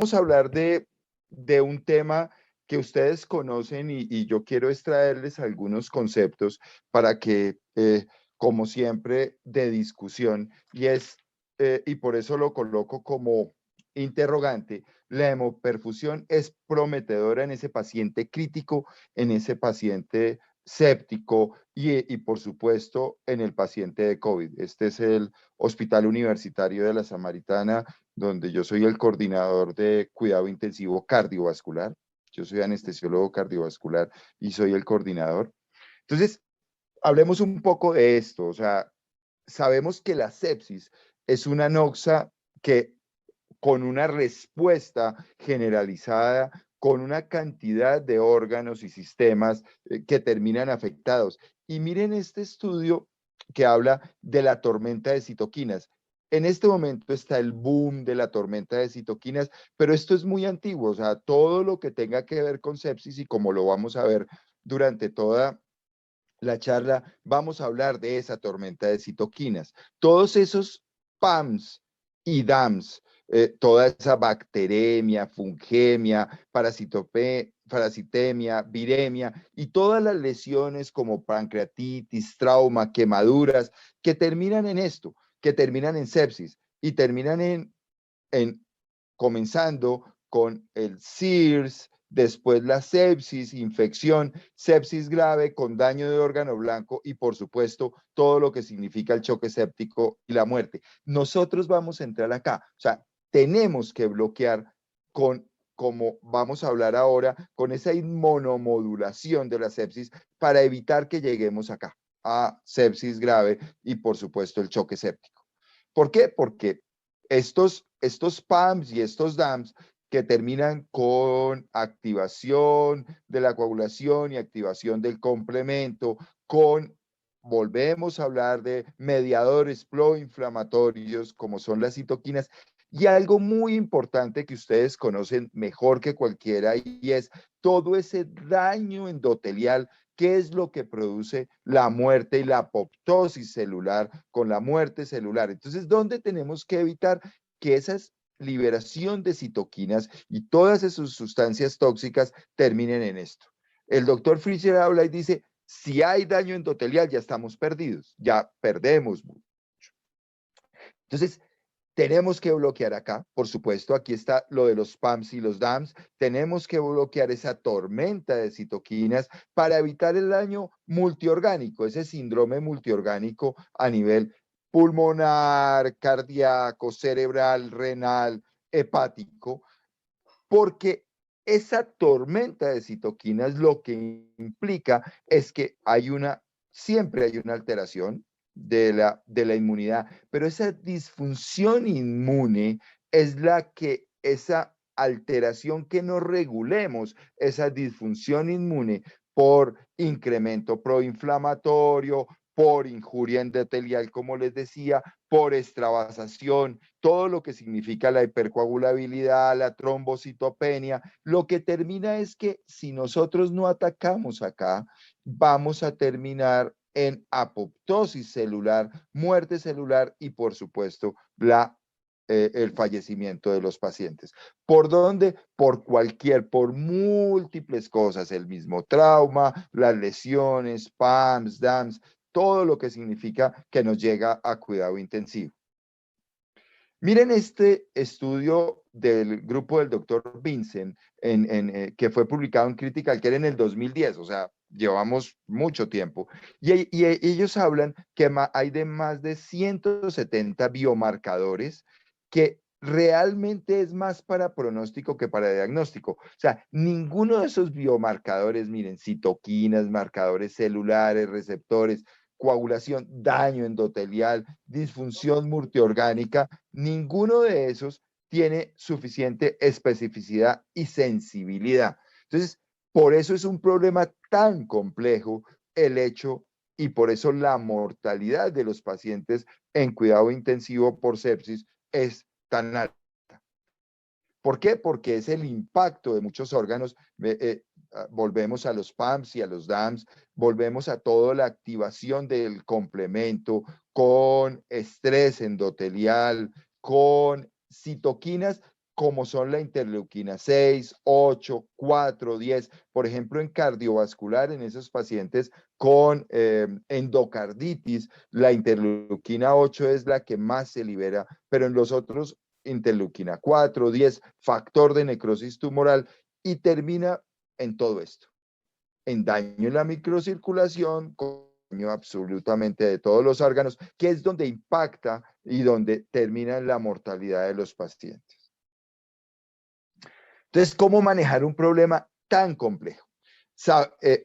Vamos a hablar de un tema que ustedes conocen y yo quiero extraerles algunos conceptos para que, como siempre, de discusión, y por eso lo coloco como interrogante, la hemoperfusión es prometedora en ese paciente crítico, en ese paciente séptico y por supuesto, en el paciente de COVID. Este es el Hospital Universitario de la Samaritana, donde yo soy el coordinador de cuidado intensivo cardiovascular. Yo soy anestesiólogo cardiovascular y soy el coordinador. Entonces, hablemos un poco de esto. O sea, sabemos que la sepsis es una noxa que con una respuesta generalizada, con una cantidad de órganos y sistemas que terminan afectados. Y miren este estudio que habla de la tormenta de citoquinas. En este momento está el boom de la tormenta de citoquinas, pero esto es muy antiguo, o sea, todo lo que tenga que ver con sepsis y como lo vamos a ver durante toda la charla, vamos a hablar de esa tormenta de citoquinas. Todos esos PAMs y DAMs, toda esa bacteremia, fungemia, parasitemia, viremia y todas las lesiones como pancreatitis, trauma, quemaduras, que terminan en esto, que terminan en sepsis y terminan en comenzando con el SIRS, después la sepsis, infección, sepsis grave con daño de órgano blanco y por supuesto todo lo que significa el choque séptico y la muerte. Nosotros vamos a entrar acá, o sea, tenemos que bloquear con, como vamos a hablar ahora, con esa inmunomodulación de la sepsis para evitar que lleguemos acá a sepsis grave y por supuesto el choque séptico. ¿Por qué? Porque estos PAMs y estos DAMs que terminan con activación de la coagulación y activación del complemento, volvemos a hablar de mediadores proinflamatorios como son las citoquinas, y algo muy importante que ustedes conocen mejor que cualquiera, y es todo ese daño endotelial. ¿Qué es lo que produce la muerte y la apoptosis celular con la muerte celular? Entonces, ¿dónde tenemos que evitar que esa liberación de citoquinas y todas esas sustancias tóxicas terminen en esto? El doctor Fischer habla y dice, si hay daño endotelial, ya estamos perdidos, ya perdemos mucho. Entonces, tenemos que bloquear acá, por supuesto, aquí está lo de los PAMs y los DAMs, tenemos que bloquear esa tormenta de citoquinas para evitar el daño multiorgánico, ese síndrome multiorgánico a nivel pulmonar, cardíaco, cerebral, renal, hepático, porque esa tormenta de citoquinas lo que implica es que siempre hay una alteración de la inmunidad, pero esa disfunción inmune es esa alteración que no regulemos, esa disfunción inmune por incremento proinflamatorio, por injuria endotelial, como les decía, por extravasación, todo lo que significa la hipercoagulabilidad, la trombocitopenia, lo que termina es que si nosotros no atacamos acá, vamos a terminar en apoptosis celular, muerte celular y por supuesto el fallecimiento de los pacientes. ¿Por dónde? Por múltiples cosas, el mismo trauma, las lesiones, PAMS, DAMS, todo lo que significa que nos llega a cuidado intensivo. Miren este estudio del grupo del doctor Vincent, que fue publicado en Critical Care en el 2010, o sea, llevamos mucho tiempo. Y ellos hablan que hay de más de 170 biomarcadores que realmente es más para pronóstico que para diagnóstico. O sea, ninguno de esos biomarcadores, miren, citoquinas, marcadores celulares, receptores, coagulación, daño endotelial, disfunción multiorgánica, ninguno de esos tiene suficiente especificidad y sensibilidad. Entonces, por eso es un problema tan complejo el hecho y por eso la mortalidad de los pacientes en cuidado intensivo por sepsis es tan alta. ¿Por qué? Porque es el impacto de muchos órganos. Volvemos a los PAMs y a los DAMs, volvemos a toda la activación del complemento con estrés endotelial, con citoquinas como son la interleuquina 6, 8, 4, 10. Por ejemplo, en cardiovascular, en esos pacientes con endocarditis, la interleuquina 8 es la que más se libera, pero en los otros, interleuquina 4, 10, factor de necrosis tumoral, y termina en todo esto, en daño en la microcirculación, con daño absolutamente de todos los órganos, que es donde impacta y donde termina la mortalidad de los pacientes. Entonces, ¿cómo manejar un problema tan complejo?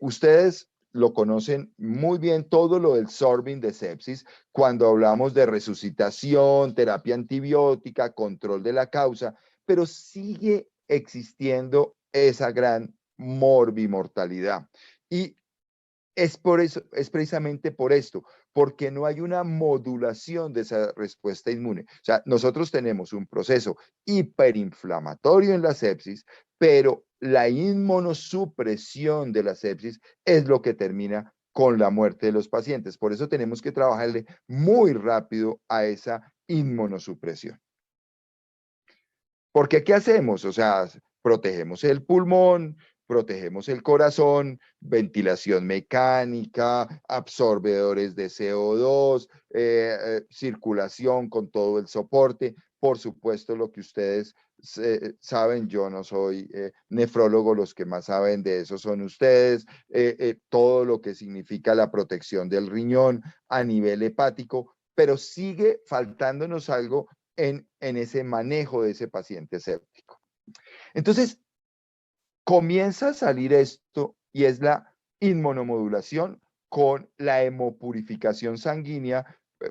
Ustedes lo conocen muy bien, todo lo del sorbing de sepsis, cuando hablamos de resucitación, terapia antibiótica, control de la causa, pero sigue existiendo esa gran morbimortalidad. Y es por eso, es precisamente por esto, porque no hay una modulación de esa respuesta inmune. O sea, nosotros tenemos un proceso hiperinflamatorio en la sepsis, pero la inmunosupresión de la sepsis es lo que termina con la muerte de los pacientes. Por eso tenemos que trabajarle muy rápido a esa inmunosupresión. Porque ¿qué hacemos? O sea, protegemos el pulmón, protegemos el corazón, ventilación mecánica, absorbedores de CO2, circulación con todo el soporte. Por supuesto, lo que ustedes saben, yo no soy nefrólogo, los que más saben de eso son ustedes, todo lo que significa la protección del riñón a nivel hepático, pero sigue faltándonos algo en ese manejo de ese paciente séptico. Entonces, comienza a salir esto y es la inmunomodulación con la hemopurificación sanguínea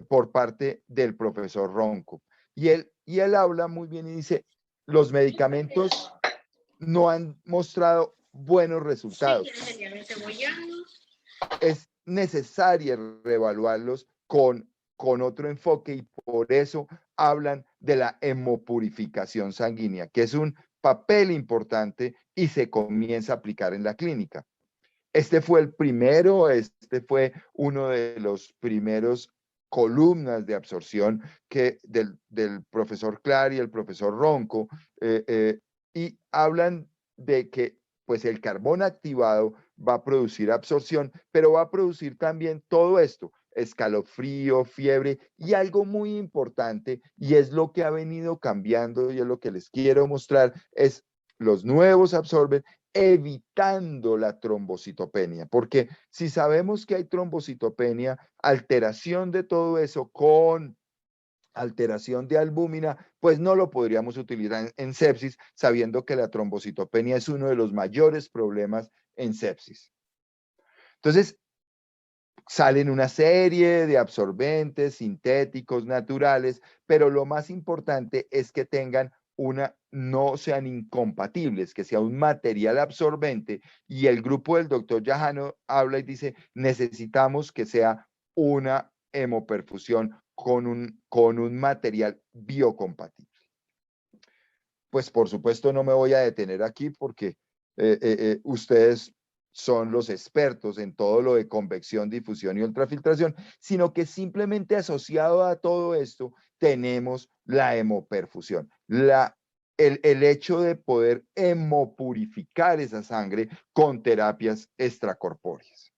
por parte del profesor Ronco. Y él habla muy bien y dice, los medicamentos no han mostrado buenos resultados. Es necesario reevaluarlos con otro enfoque y por eso hablan de la hemopurificación sanguínea, que es un papel importante y se comienza a aplicar en la clínica. Este fue el primero, este fue uno de los primeros columnas de absorción del profesor Clar y el profesor Ronco, y hablan de que pues el carbón activado va a producir absorción, pero va a producir también todo esto, escalofrío, fiebre y algo muy importante, y es lo que ha venido cambiando y es lo que les quiero mostrar, es los nuevos absorben evitando la trombocitopenia, porque si sabemos que hay trombocitopenia, alteración de todo eso con alteración de albúmina, pues no lo podríamos utilizar en sepsis, sabiendo que la trombocitopenia es uno de los mayores problemas en sepsis. Entonces, salen una serie de absorbentes sintéticos, naturales, pero lo más importante es que tengan no sean incompatibles, que sea un material absorbente. Y el grupo del doctor Yajano habla y dice, necesitamos que sea una hemoperfusión con un material biocompatible. Pues por supuesto no me voy a detener aquí porque ustedes son los expertos en todo lo de convección, difusión y ultrafiltración, sino que simplemente asociado a todo esto tenemos la hemoperfusión, el hecho de poder hemopurificar esa sangre con terapias extracorpóreas.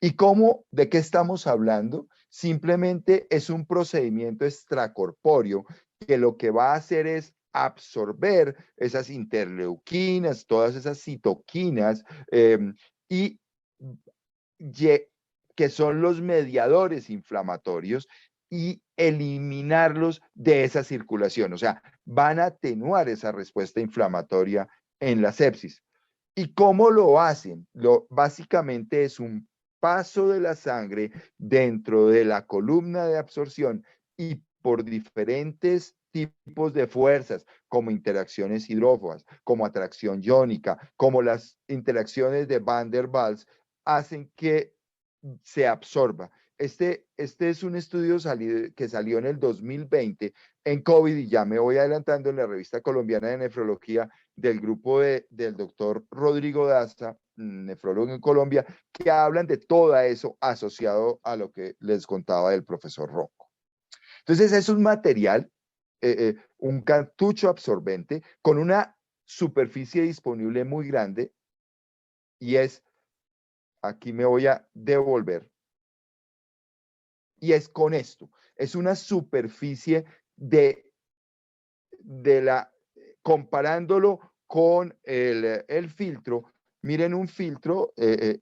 ¿Y cómo? ¿De qué estamos hablando? Simplemente es un procedimiento extracorpóreo que lo que va a hacer es absorber esas interleuquinas, todas esas citoquinas, y que son los mediadores inflamatorios, y eliminarlos de esa circulación. O sea, van a atenuar esa respuesta inflamatoria en la sepsis. ¿Y cómo lo hacen? Básicamente es un paso de la sangre dentro de la columna de absorción y por diferentes tipos de fuerzas, como interacciones hidrófobas, como atracción iónica, como las interacciones de Van der Waals, hacen que se absorba. Este es un estudio que salió en el 2020 en COVID, y ya me voy adelantando, en la revista colombiana de nefrología, del grupo del doctor Rodrigo Daza, nefrólogo en Colombia, que hablan de todo eso asociado a lo que les contaba del profesor Rocco. Entonces es un material un cartucho absorbente con una superficie disponible muy grande y aquí me voy a devolver, y es con esto, es una superficie de comparándolo con el filtro. Miren un filtro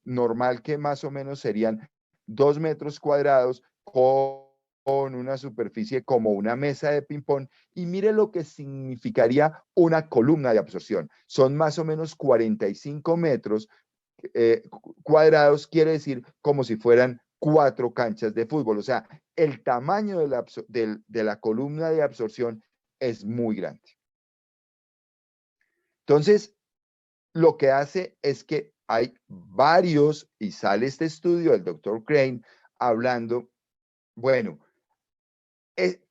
normal que más o menos serían 2 metros cuadrados con una superficie como una mesa de ping-pong, y mire lo que significaría una columna de absorción. Son más o menos 45 metros cuadrados, quiere decir como si fueran 4 canchas de fútbol. O sea, el tamaño de la columna de absorción es muy grande. Entonces, lo que hace es que hay varios, y sale este estudio del doctor Crane hablando, bueno,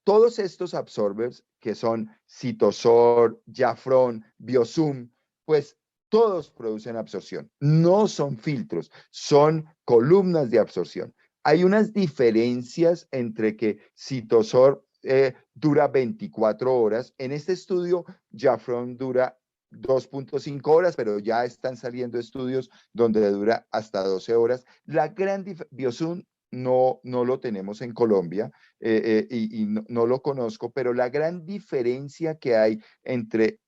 todos estos absorbers que son Cytosol, Jafron, Biosum, pues todos producen absorción. No son filtros, son columnas de absorción. Hay unas diferencias entre que Cytosol dura 24 horas. En este estudio, Jafron dura 2.5 horas, pero ya están saliendo estudios donde dura hasta 12 horas. La gran Biosum no lo tenemos en Colombia, y no lo conozco, pero la gran diferencia que hay entre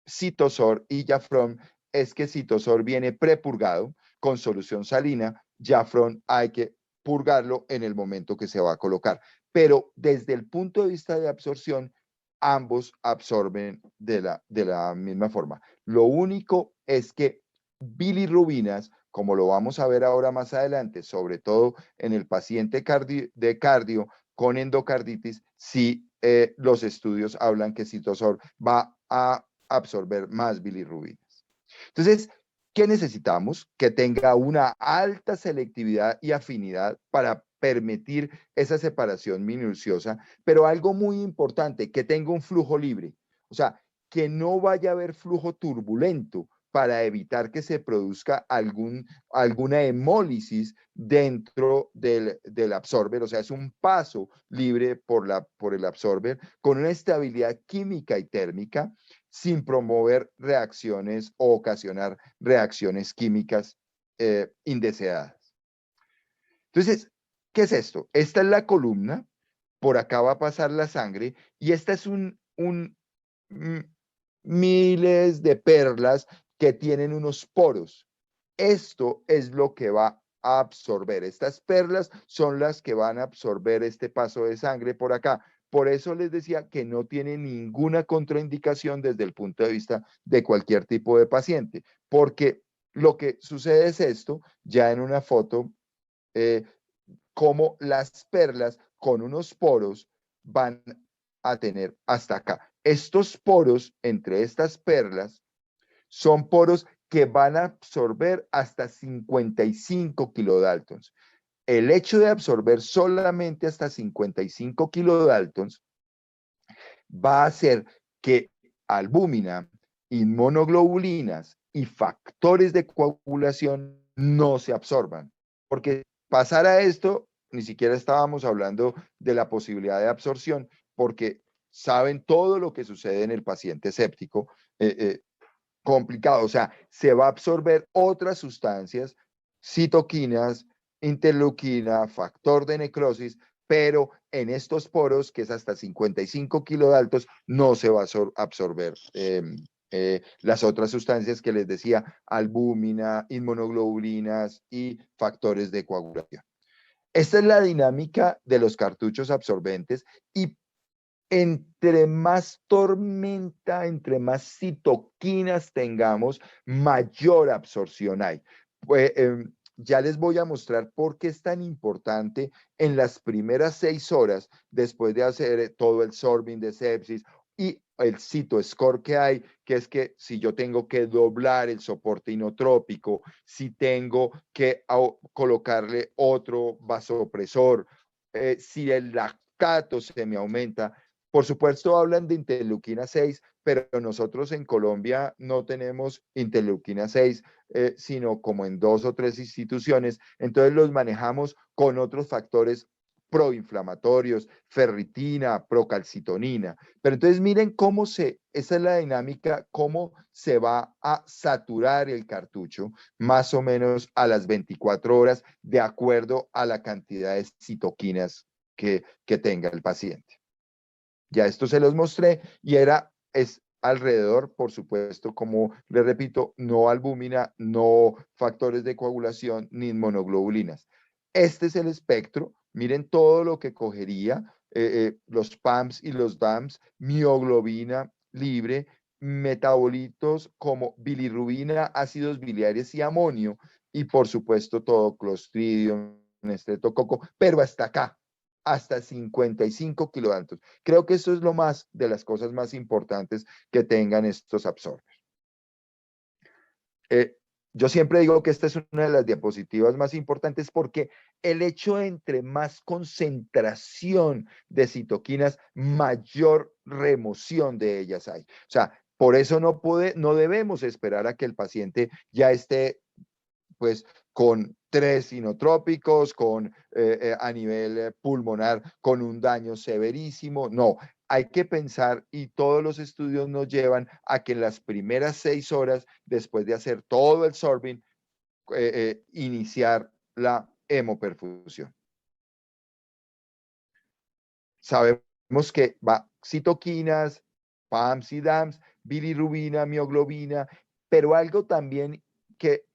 Cytosol y Jafron es que Cytosol viene prepurgado con solución salina, Jafron hay que purgarlo en el momento que se va a colocar. Pero desde el punto de vista de absorción, ambos absorben de la misma forma. Lo único es que bilirrubinas, como lo vamos a ver ahora más adelante, sobre todo en el paciente de cardio con endocarditis, sí los estudios hablan que Cytosol va a absorber más bilirrubinas. Entonces, ¿qué necesitamos? Que tenga una alta selectividad y afinidad para permitir esa separación minuciosa, pero algo muy importante, que tenga un flujo libre. O sea, que no vaya a haber flujo turbulento para evitar que se produzca alguna hemólisis dentro del absorber. O sea, es un paso libre por el absorber con una estabilidad química y térmica sin promover reacciones o ocasionar reacciones químicas indeseadas. Entonces, ¿qué es esto? Esta es la columna, por acá va a pasar la sangre, y esta es miles de perlas que tienen unos poros. Esto es lo que va a absorber. Estas perlas son las que van a absorber este paso de sangre por acá. Por eso les decía que no tiene ninguna contraindicación desde el punto de vista de cualquier tipo de paciente, porque lo que sucede es esto, ya en una foto, eh, como las perlas con unos poros van a tener hasta acá. Estos poros entre estas perlas son poros que van a absorber hasta 55 kilodaltons. El hecho de absorber solamente hasta 55 kilodaltons va a hacer que albúmina, inmunoglobulinas y factores de coagulación no se absorban. Porque pasara esto, ni siquiera estábamos hablando de la posibilidad de absorción, porque saben todo lo que sucede en el paciente séptico, complicado. O sea, se va a absorber otras sustancias, citoquinas, interleuquina, factor de necrosis, pero en estos poros, que es hasta 55 kilodaltos, no se va a absorber las otras sustancias que les decía, albúmina, inmunoglobulinas y factores de coagulación. Esta es la dinámica de los cartuchos absorbentes, y entre más tormenta, entre más citoquinas tengamos, mayor absorción hay. Pues, ya les voy a mostrar por qué es tan importante en las primeras 6 horas, después de hacer todo el sorbing de sepsis y el CitoScore que hay, que es que si yo tengo que doblar el soporte inotrópico, si tengo que colocarle otro vasopresor, si el lactato se me aumenta. Por supuesto, hablan de interleuquina 6, pero nosotros en Colombia no tenemos interleuquina 6, sino como en 2 o 3 instituciones. Entonces los manejamos con otros factores proinflamatorios, ferritina, procalcitonina. Pero entonces miren esa es la dinámica, cómo se va a saturar el cartucho más o menos a las 24 horas de acuerdo a la cantidad de citoquinas que tenga el paciente. Ya esto se los mostré y es alrededor, por supuesto, como les repito, no albúmina, no factores de coagulación, ni inmunoglobulinas. Este es el espectro. Miren todo lo que cogería los PAMS y los DAMS, mioglobina libre, metabolitos como bilirrubina, ácidos biliares y amonio, y por supuesto todo Clostridium, estreptococo, pero hasta acá, hasta 55 kilodaltons. Creo que eso es lo más de las cosas más importantes que tengan estos absorbers. Yo siempre digo que esta es una de las diapositivas más importantes porque el hecho de entre más concentración de citoquinas, mayor remoción de ellas hay. O sea, por eso no debemos esperar a que el paciente ya esté pues con 3 inotrópicos, a nivel pulmonar, con un daño severísimo. No, hay que pensar y todos los estudios nos llevan a que en las primeras 6 horas, después de hacer todo el sorbing, iniciar la hemoperfusión. Sabemos que va citoquinas, PAMS y DAMS, bilirrubina, mioglobina, pero algo también que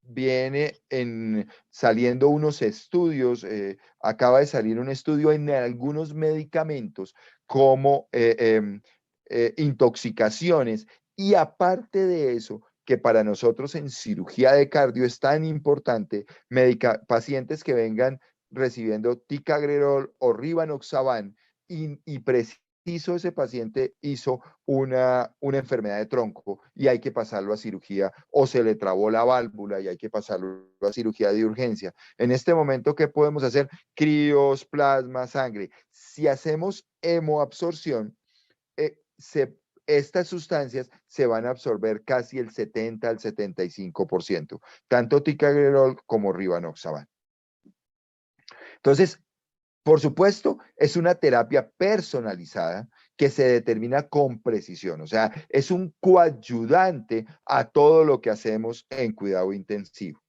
viene saliendo unos estudios, acaba de salir un estudio en algunos medicamentos como intoxicaciones, y aparte de eso, que para nosotros en cirugía de cardio es tan importante, pacientes que vengan recibiendo ticagrelor o rivanoxaban y preciso ese paciente hizo una enfermedad de tronco y hay que pasarlo a cirugía, o se le trabó la válvula y hay que pasarlo a cirugía de urgencia. En este momento, ¿qué podemos hacer? Críos, plasma, sangre. Si hacemos hemoabsorción, estas sustancias se van a absorber casi el 70 al 75%, tanto ticagrelor como rivanoxaban. Entonces, por supuesto, es una terapia personalizada que se determina con precisión, o sea, es un coayudante a todo lo que hacemos en cuidado intensivo.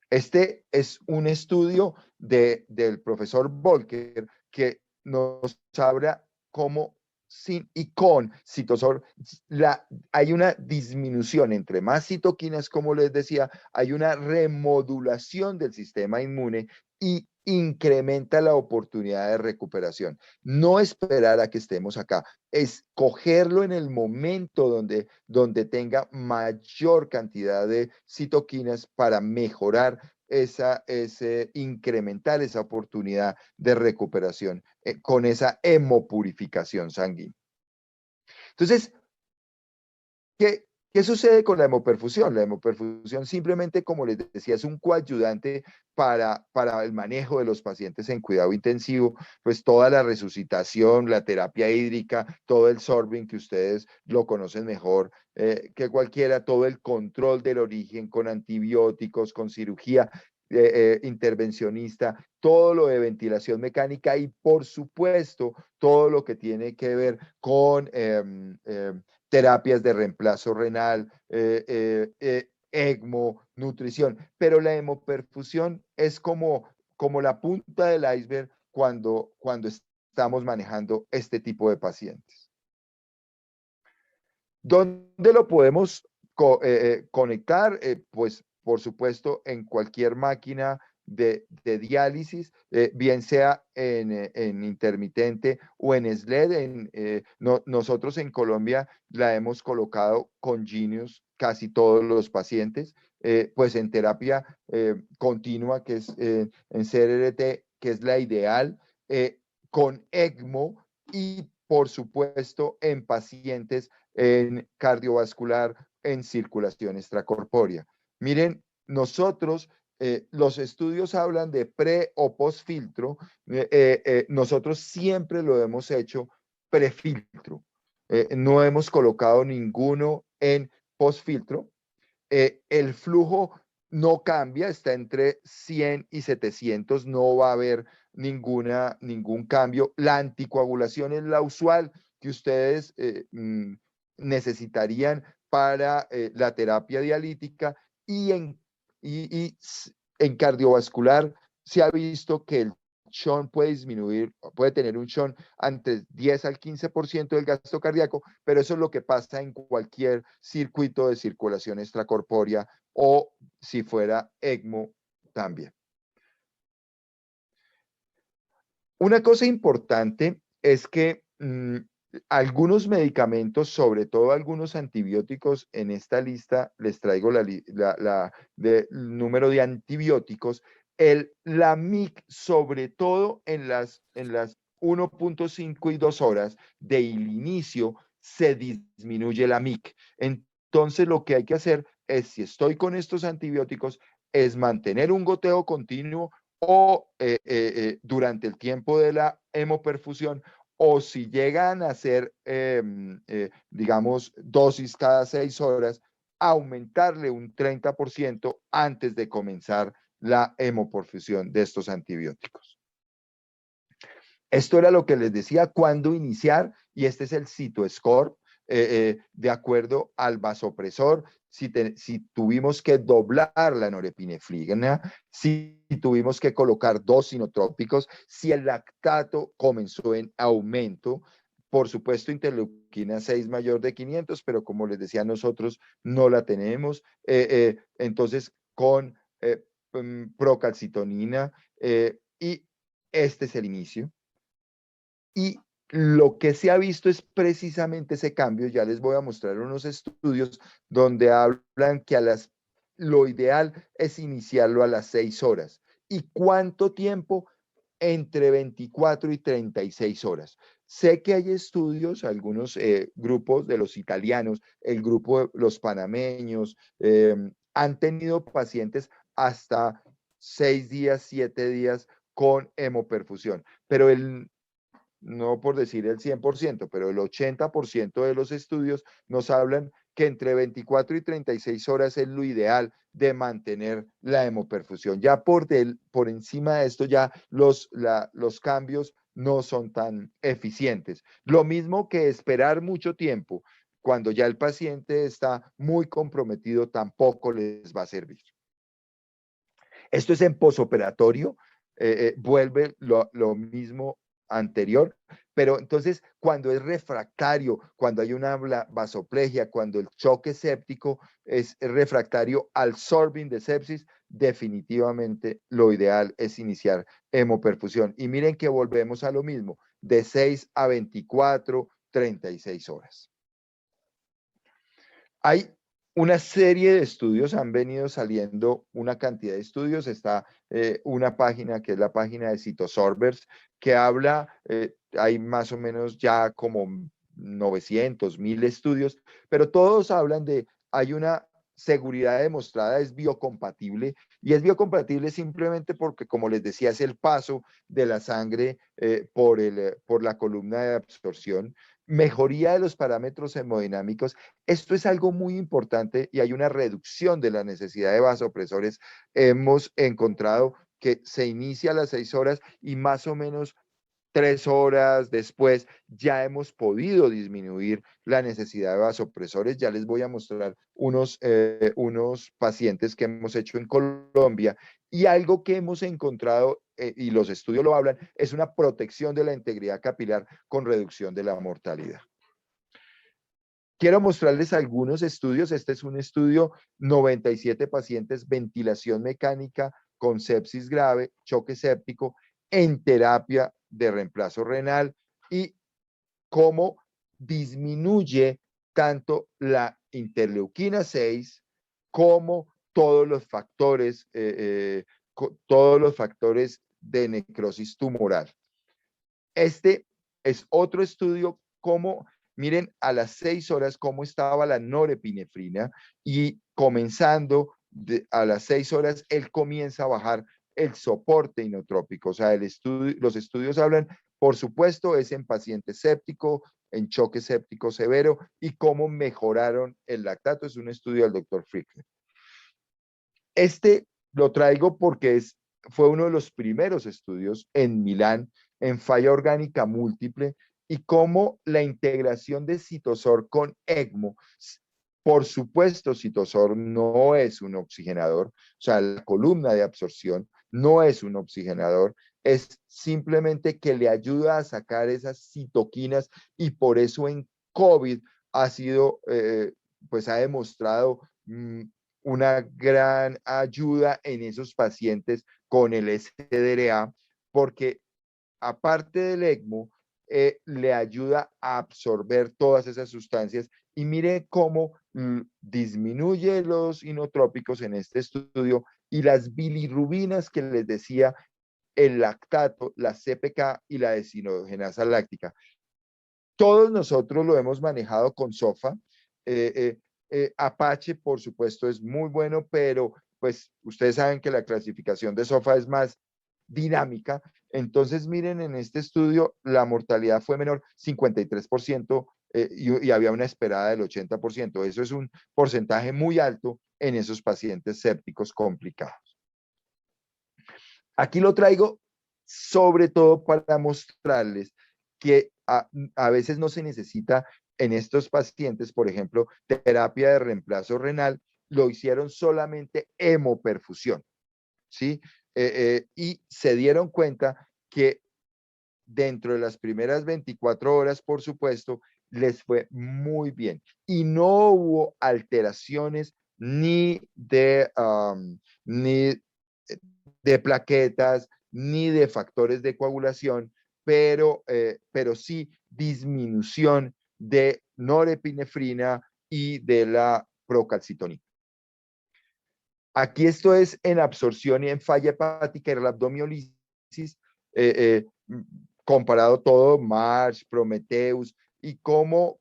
Este es un estudio del profesor Volker que nos habla cómo sin y con citosol hay una disminución entre más citoquinas, como les decía, hay una remodulación del sistema inmune y incrementa la oportunidad de recuperación. No esperar a que estemos acá, es cogerlo en el momento donde tenga mayor cantidad de citoquinas para mejorar incrementar esa oportunidad de recuperación con esa hemopurificación sanguínea. Entonces, ¿qué sucede con la hemoperfusión? La hemoperfusión simplemente, como les decía, es un coayudante para el manejo de los pacientes en cuidado intensivo, pues toda la resucitación, la terapia hídrica, todo el sorbing que ustedes lo conocen mejor que cualquiera, todo el control del origen con antibióticos, con cirugía intervencionista, todo lo de ventilación mecánica y por supuesto todo lo que tiene que ver con terapias de reemplazo renal, ECMO, nutrición, pero la hemoperfusión es como la punta del iceberg cuando estamos manejando este tipo de pacientes. ¿Dónde lo podemos conectar? Pues, por supuesto, en cualquier máquina de diálisis, bien sea en intermitente o en SLED. Nosotros en Colombia la hemos colocado con Genius casi todos los pacientes, pues en terapia continua, que es en CRRT, que es la ideal, con ECMO y, por supuesto, en pacientes en cardiovascular, en circulación extracorpórea. Miren, nosotros, los estudios hablan de pre o post filtro, nosotros siempre lo hemos hecho prefiltro. No hemos colocado ninguno en post filtro. El flujo no cambia, está entre 100 y 700, no va a haber ningún cambio. La anticoagulación es la usual que ustedes necesitarían para la terapia dialítica y en cardiovascular se ha visto que el shunt puede disminuir, puede tener un shunt entre 10 al 15% del gasto cardíaco, pero eso es lo que pasa en cualquier circuito de circulación extracorpórea o si fuera ECMO también. Una cosa importante es que algunos medicamentos, sobre todo algunos antibióticos, en esta lista les traigo el número de antibióticos, la MIC, sobre todo en las 1.5 y 2 horas del inicio, se disminuye la MIC. Entonces, lo que hay que hacer es, si estoy con estos antibióticos, es mantener un goteo continuo o durante el tiempo de la hemoperfusión, o si llegan a ser, digamos, dosis cada 6 horas, aumentarle un 30% antes de comenzar la hemoperfusión de estos antibióticos. Esto era lo que les decía, cuándo iniciar, y este es el CitoScore, de acuerdo al vasopresor, si tuvimos que doblar la norepinefrina, si tuvimos que colocar 2 sinotrópicos, si el lactato comenzó en aumento, por supuesto interleuquina 6 mayor de 500, pero como les decía, nosotros no la tenemos, entonces con procalcitonina, y este es el inicio. Y lo que se ha visto es precisamente ese cambio. Ya les voy a mostrar unos estudios donde hablan que lo ideal es iniciarlo a las 6 horas. ¿Y cuánto tiempo? Entre 24 y 36 horas. Sé que hay estudios, algunos grupos de los italianos, el grupo de los panameños, han tenido pacientes hasta 6 días, 7 días con hemoperfusión, pero no por decir el 100%, pero el 80% de los estudios nos hablan que entre 24 y 36 horas es lo ideal de mantener la hemoperfusión. Ya por encima de esto, ya los cambios no son tan eficientes. Lo mismo que esperar mucho tiempo cuando ya el paciente está muy comprometido, tampoco les va a servir. Esto es en posoperatorio, vuelve lo mismo anterior, pero entonces cuando es refractario, cuando hay una vasoplegia, cuando el choque séptico es refractario al sorbing de sepsis, definitivamente lo ideal es iniciar hemoperfusión. Y miren que volvemos a lo mismo, de 6 a 24, 36 horas. Hay una serie de estudios, han venido saliendo una cantidad de estudios. Está una página que es la página de Cytosorbers, que habla, hay más o menos ya como 900, 1000 estudios, pero todos hablan de, hay una seguridad demostrada, es biocompatible, y es biocompatible simplemente porque, como les decía, es el paso de la sangre por la columna de absorción, mejoría de los parámetros hemodinámicos. Esto es algo muy importante y hay una reducción de la necesidad de vasopresores. Hemos encontrado que se inicia a las 6 horas y más o menos 3 horas después ya hemos podido disminuir la necesidad de vasopresores. Ya les voy a mostrar unos pacientes que hemos hecho en Colombia, y algo que hemos encontrado, y los estudios lo hablan, es una protección de la integridad capilar con reducción de la mortalidad. Quiero mostrarles algunos estudios. Este es un estudio, 97 pacientes, ventilación mecánica con sepsis grave, choque séptico, en terapia de reemplazo renal, y cómo disminuye tanto la interleuquina 6 como todos los factores de necrosis tumoral. Este es otro estudio, como miren a las 6 horas cómo estaba la norepinefrina, y comenzando a las 6 horas él comienza a bajar el soporte inotrópico. O sea, los estudios hablan, por supuesto, es en paciente séptico, en choque séptico severo, y cómo mejoraron el lactato. Es un estudio del doctor Frickler. Este lo traigo porque es fue uno de los primeros estudios en Milán en falla orgánica múltiple y cómo la integración de citosol con ECMO, por supuesto, citosol no es un oxigenador, o sea, la columna de absorción no es un oxigenador, es simplemente que le ayuda a sacar esas citoquinas y por eso en COVID ha sido, pues ha demostrado una gran ayuda en esos pacientes con el SDRA, porque aparte del ECMO, le ayuda a absorber todas esas sustancias y mire cómo disminuye los inotrópicos en este estudio y las bilirrubinas que les decía, el lactato, la CPK y la deshidrogenasa láctica. Todos nosotros lo hemos manejado con SOFA. Eh, Apache, por supuesto, es muy bueno, pero pues ustedes saben que la clasificación de SOFA es más dinámica. Entonces, miren, en este estudio la mortalidad fue menor, 53%, y había una esperada del 80%. Eso es un porcentaje muy alto en esos pacientes sépticos complicados. Aquí lo traigo sobre todo para mostrarles que a veces no se necesita en estos pacientes, por ejemplo, terapia de reemplazo renal, lo hicieron solamente hemoperfusión, ¿sí? Y se dieron cuenta que dentro de las primeras 24 horas, por supuesto, les fue muy bien. Y no hubo alteraciones ni de plaquetas, ni de factores de coagulación, pero sí disminución de norepinefrina y de la procalcitonina. Aquí esto es en absorción y en falla hepática y rhabdomiolisis, eh, eh, comparado todo, March, Prometheus, y cómo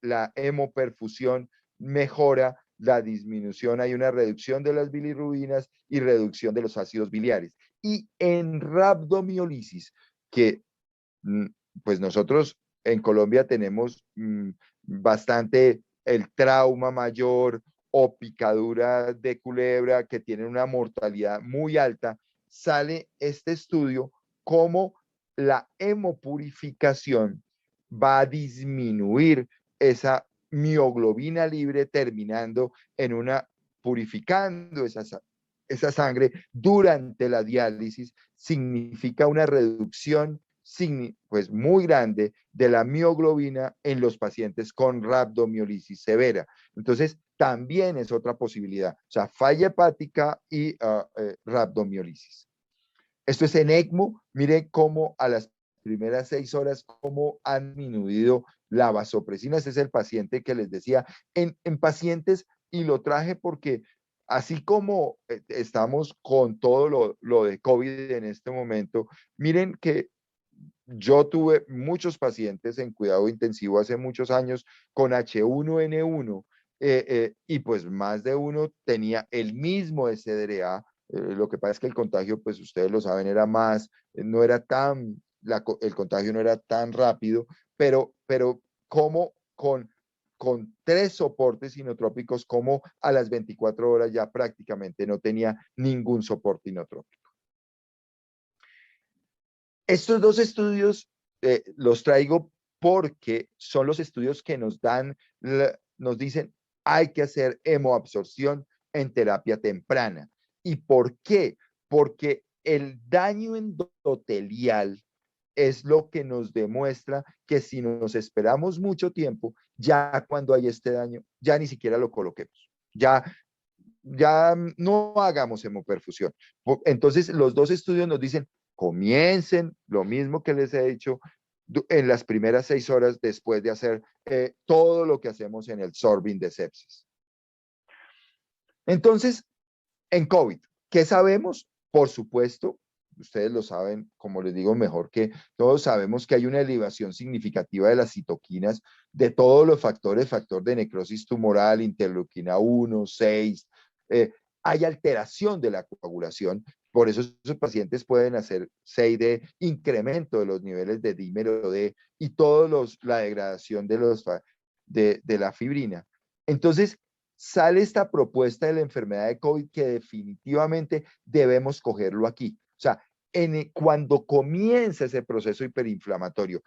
la hemoperfusión mejora la disminución. Hay una reducción de las bilirrubinas y reducción de los ácidos biliares. Y en rhabdomiolisis, que pues nosotros en Colombia tenemos bastante el trauma mayor o picadura de culebra que tienen una mortalidad muy alta, sale este estudio como la hemopurificación va a disminuir esa mioglobina libre terminando en una purificando esa sangre durante la diálisis significa una reducción pues muy grande de la mioglobina en los pacientes con rhabdomiolisis severa. Entonces, también es otra posibilidad. O sea, falla hepática y rhabdomiolisis. Esto es en ECMO. Miren cómo a las primeras 6 horas, cómo han disminuido la vasopresina. Ese es el paciente que les decía. En pacientes, y lo traje porque así como estamos con todo lo de COVID en este momento, miren que yo tuve muchos pacientes en cuidado intensivo hace muchos años con H1N1 y pues más de uno tenía el mismo SDRA. Lo que pasa es que el contagio, pues ustedes lo saben, era más, no era tan, el contagio no era tan rápido, pero como con 3 soportes inotrópicos, como a las 24 horas ya prácticamente no tenía ningún soporte inotrópico. Estos dos estudios los traigo porque son los estudios que nos dicen hay que hacer hemoabsorción en terapia temprana. ¿Y por qué? Porque el daño endotelial es lo que nos demuestra que si nos esperamos mucho tiempo, ya cuando hay este daño, ya ni siquiera lo coloquemos. Ya no hagamos hemoperfusión. Entonces, los dos estudios nos dicen, comiencen lo mismo que les he dicho en las primeras 6 horas después de hacer todo lo que hacemos en el sorbing de sepsis. Entonces, en COVID, ¿qué sabemos? Por supuesto, ustedes lo saben, como les digo, mejor que todos sabemos que hay una elevación significativa de las citoquinas, de todos los factores, factor de necrosis tumoral, interleuquina 1, 6, hay alteración de la coagulación, por eso esos pacientes pueden hacer 6D, incremento de los niveles de dímero D y la degradación de la fibrina. Entonces, sale esta propuesta de la enfermedad de COVID que definitivamente debemos cogerlo aquí. O sea, cuando comienza ese proceso hiperinflamatorio,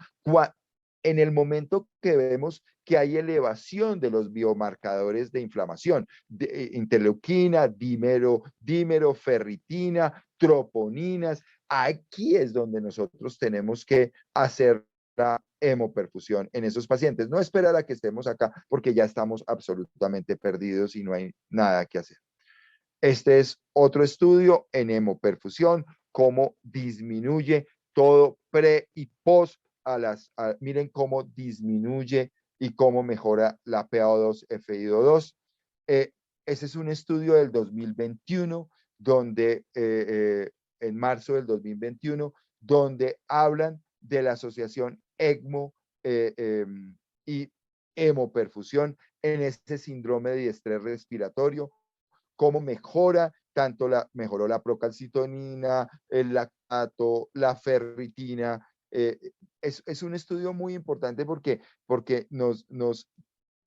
en el momento que vemos que hay elevación de los biomarcadores de inflamación, interleuquina, dímero, ferritina, troponinas, aquí es donde nosotros tenemos que hacer la hemoperfusión en esos pacientes. No esperar a que estemos acá porque ya estamos absolutamente perdidos y no hay nada que hacer. Este es otro estudio en hemoperfusión, cómo disminuye todo pre y post miren cómo disminuye y cómo mejora la PaO2, FiO2. Ese es un estudio del 2021, donde en marzo del 2021, donde hablan de la asociación ECMO y hemoperfusión en este síndrome de estrés respiratorio, cómo mejoró la procalcitonina, el lactato, la ferritina. Es un estudio muy importante porque nos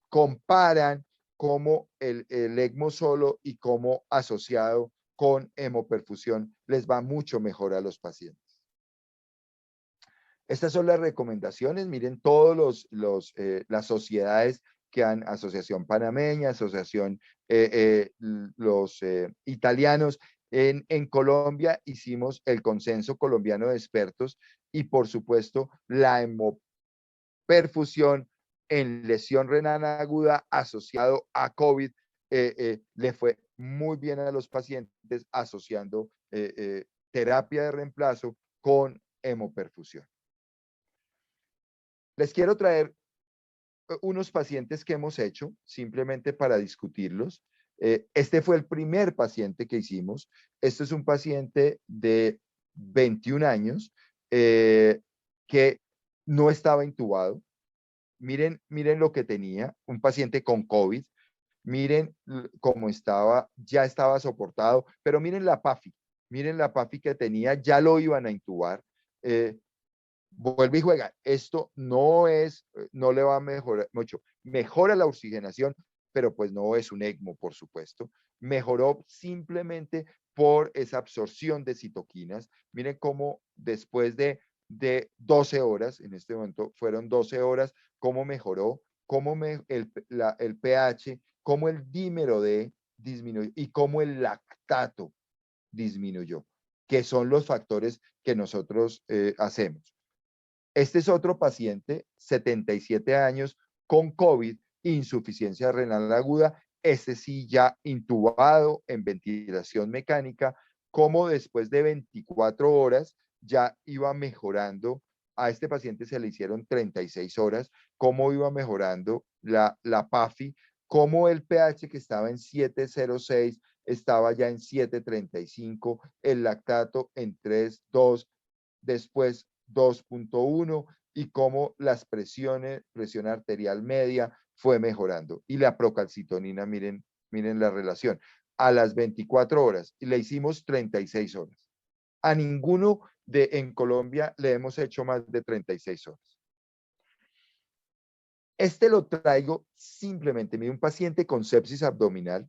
comparan cómo el ECMO solo y cómo asociado con hemoperfusión les va mucho mejor a los pacientes. Estas son las recomendaciones. Miren todos las sociedades que han, Asociación Panameña, Asociación, los italianos. En Colombia hicimos el Consenso Colombiano de Expertos y, por supuesto, la hemoperfusión en lesión renal aguda asociado a COVID le fue muy bien a los pacientes asociando terapia de reemplazo con hemoperfusión. Les quiero traer unos pacientes que hemos hecho simplemente para discutirlos. Este fue el primer paciente que hicimos. Este es un paciente de 21 años que no estaba intubado. Miren lo que tenía, un paciente con COVID. Miren cómo estaba, ya estaba soportado, pero miren la PAFI que tenía, ya lo iban a intubar. Vuelve y juega. Esto no le va a mejorar mucho. Mejora la oxigenación, pero pues no es un ECMO, por supuesto. Mejoró simplemente por esa absorción de citoquinas. Miren cómo después de 12 horas, en este momento fueron 12 horas, cómo mejoró, cómo el pH, cómo el dímero D disminuyó y cómo el lactato disminuyó, que son los factores que nosotros hacemos. Este es otro paciente, 77 años, con COVID, insuficiencia renal aguda, este sí ya intubado en ventilación mecánica, como después de 24 horas ya iba mejorando. A este paciente se le hicieron 36 horas, cómo iba mejorando la PAFI, cómo el pH que estaba en 7,06 estaba ya en 7,35, el lactato en 3,2, después 2,1 y cómo presión arterial media fue mejorando. Y la procalcitonina, miren la relación. A las 24 horas, y le hicimos 36 horas. A ninguno en Colombia le hemos hecho más de 36 horas. Este lo traigo simplemente, mire, un paciente con sepsis abdominal,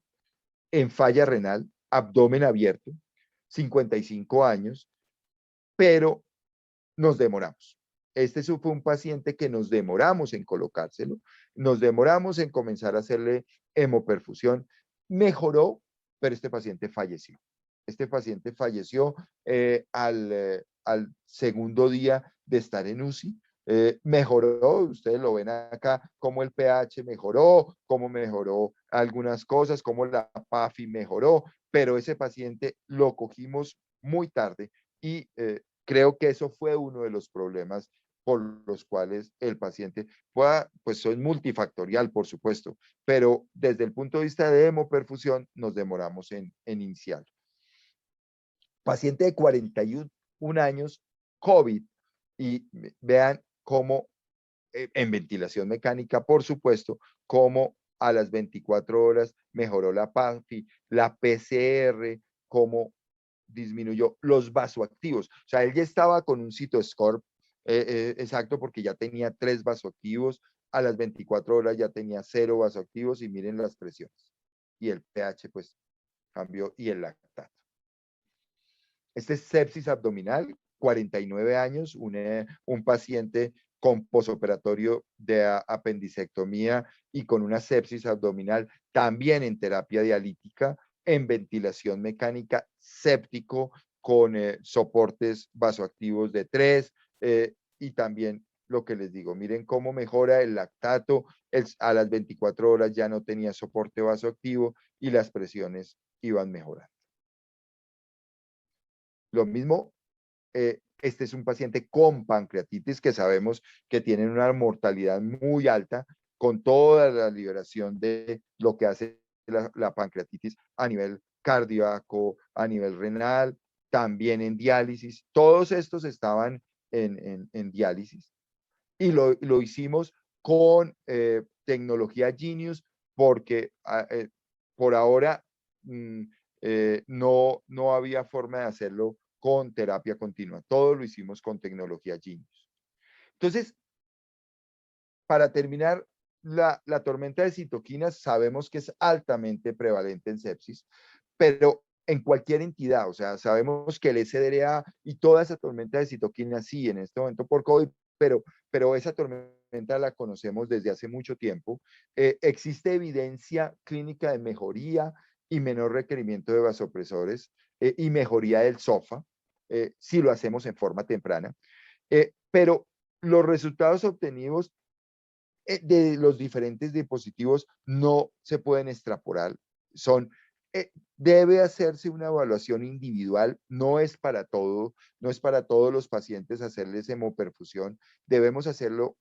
en falla renal, abdomen abierto, 55 años, pero nos demoramos. Este fue un paciente que nos demoramos en colocárselo, nos demoramos en comenzar a hacerle hemoperfusión. Mejoró, pero este paciente falleció. Este paciente falleció al segundo día de estar en UCI. Mejoró, ustedes lo ven acá, cómo el pH mejoró, cómo mejoró algunas cosas, cómo la PAFI mejoró, pero ese paciente lo cogimos muy tarde y creo que eso fue uno de los problemas por los cuales el paciente pueda, pues es multifactorial, por supuesto, pero desde el punto de vista de hemoperfusión nos demoramos en iniciar. Paciente de 41 años, COVID, y vean cómo en ventilación mecánica, por supuesto, cómo a las 24 horas mejoró la PAFI, la PCR, cómo disminuyó los vasoactivos. O sea, él ya estaba con un CitoScore exacto porque ya tenía 3 vasoactivos, a las 24 horas ya tenía 0 vasoactivos y miren las presiones. y el pH pues cambió y el lactato. Este es sepsis abdominal, 49 años, un paciente con posoperatorio de apendicectomía y con una sepsis abdominal, también en terapia dialítica, en ventilación mecánica, séptico, con soportes vasoactivos de 3 y también lo que les digo, miren cómo mejora el lactato, a las 24 horas ya no tenía soporte vasoactivo y las presiones iban mejorando. Lo mismo, este es un paciente con pancreatitis que sabemos que tienen una mortalidad muy alta con toda la liberación de lo que hace la pancreatitis a nivel cardíaco, a nivel renal, también en diálisis. Todos estos estaban en diálisis y lo hicimos con tecnología Genius porque por ahora mm, no había forma de hacerlo con terapia continua. Todo lo hicimos con tecnología Genius. Entonces, para terminar, la tormenta de citoquinas sabemos que es altamente prevalente en sepsis, pero en cualquier entidad, o sea, sabemos que el SDRA y toda esa tormenta de citoquinas, sí, en este momento por COVID, pero esa tormenta la conocemos desde hace mucho tiempo. Existe evidencia clínica de mejoría y menor requerimiento de vasopresores y mejoría del SOFA, si lo hacemos en forma temprana. Pero los resultados obtenidos de los diferentes dispositivos no se pueden extrapolar. Son, debe hacerse una evaluación individual, no es para todo, no es para todos los pacientes hacerles hemoperfusión, debemos hacerlo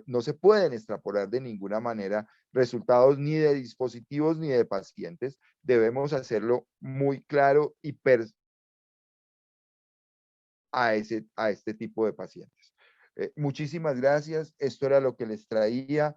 no se pueden extrapolar de ninguna manera resultados ni de dispositivos ni de pacientes, debemos hacerlo muy claro y a este tipo de pacientes. Muchísimas gracias. Esto era lo que les traía.